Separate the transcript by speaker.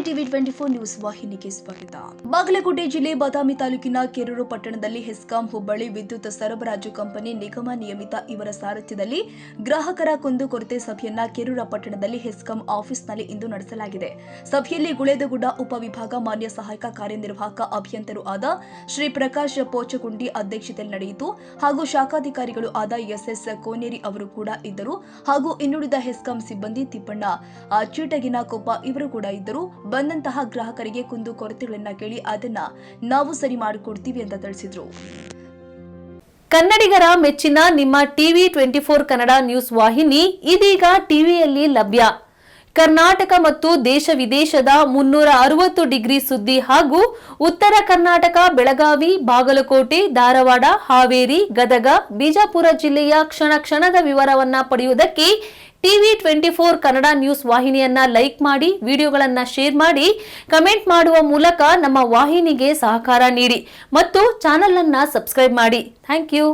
Speaker 1: TV 24 news ವಾಹಿನಿಗೆ ಸ್ವಾಗತ. ಬಾಗಲಕೋಟೆ ಜಿಲ್ಲೆ ಬಾದಾಮಿ ತಾಲೂಕಿನ ಕೆರೂರು ಪಟ್ಟಣದಲ್ಲಿ ಹೆಸ್ಕಾಂ ಹುಬ್ಬಳ್ಳಿ ವಿದ್ಯುತ್ ಸರಬರಾಜು ಕಂಪನಿ ನಿಗಮ ನಿಯಮಿತ ಇವರ ಸಾರಥ್ಯದಲ್ಲಿ ಗ್ರಾಹಕರ ಕುಂದುಕೊರತೆ ಸಭೆಯನ್ನ ಕೆರೂರು ಪಟ್ಟಣದಲ್ಲಿ ಹೆಸ್ಕಾಂ ಆಫೀಸ್ನಲ್ಲಿ ಇಂದು ನಡೆಸಲಾಗಿದೆ. ಸಭೆಯಲ್ಲಿ ಗುಳೇದಗುಡ್ಡ ಉಪವಿಭಾಗ ಮಾನ್ಯ ಸಹಾಯಕ ಕಾರ್ಯನಿರ್ವಾಹಕ ಅಭಿಯಂತರು ಆದ ಶ್ರೀ ಪ್ರಕಾಶ್ ಪೋಚಗುಂಡಿ ಅಧ್ಯಕ್ಷತೆಯಲ್ಲಿ ನಡೆಯಿತು. ಹಾಗೂ ಶಾಖಾಧಿಕಾರಿಗಳು ಆದ ಎಸ್ಎಸ್ ಕೋನೇರಿ ಅವರು ಕೂಡ ಇದ್ದರು. ಹಾಗೂ ಇನ್ನುಳಿದ ಹೆಸ್ಕಾಂ ಸಿಬ್ಬಂದಿ ತಿಪ್ಪಣ್ಣ ಚೀಟಗಿನ ಕೊಪ್ಪ ಇವರು ಕೂಡ ಇದ್ದರು. ಬಂದಂತಹ ಗ್ರಾಹಕರಿಗೆ ಕುಂದು ಕೊರತೆಗಳನ್ನ ಕೇಳಿ ಅದನ್ನ ನಾವು ಸರಿ ಮಾಡಿಕೊಡ್ತೀವಿ ಅಂತ ತಿಳಿಸಿದ್ರು.
Speaker 2: ಕನ್ನಡಿಗರ ಮೆಚ್ಚಿನ ನಿಮ್ಮ ಟಿವಿ 24 ಕನ್ನಡ ನ್ಯೂಸ್ ವಾಹಿನಿ ಇದೀಗ ಟಿವಿಯಲ್ಲಿ ಲಭ್ಯ. ಕರ್ನಾಟಕ ಮತ್ತು ದೇಶ ವಿದೇಶದ 360 ಡಿಗ್ರಿ ಸುದ್ದಿ ಹಾಗೂ ಉತ್ತರ ಕರ್ನಾಟಕ ಬೆಳಗಾವಿ, ಬಾಗಲಕೋಟೆ, ಧಾರವಾಡ, ಹಾವೇರಿ, ಗದಗ, ಬಿಜಾಪುರ ಜಿಲ್ಲೆಯ ಕ್ಷಣ ಕ್ಷಣದ ವಿವರವನ್ನ ಪಡೆಯುವುದಕ್ಕೆ ಟಿವಿ 24 ಕನ್ನಡ ನ್ಯೂಸ್ ವಾಹಿನಿಯನ್ನ ಲೈಕ್ ಮಾಡಿ, ವಿಡಿಯೋಗಳನ್ನ ಶೇರ್ ಮಾಡಿ, ಕಮೆಂಟ್ ಮಾಡುವ ಮೂಲಕ ನಮ್ಮ ವಾಹಿನಿಗೆ ಸಹಕಾರ ನೀಡಿ ಮತ್ತು ಚಾನೆಲ್ ಅನ್ನ ಸಬ್ಸ್ಕ್ರೈಬ್ ಮಾಡಿ. Thank you.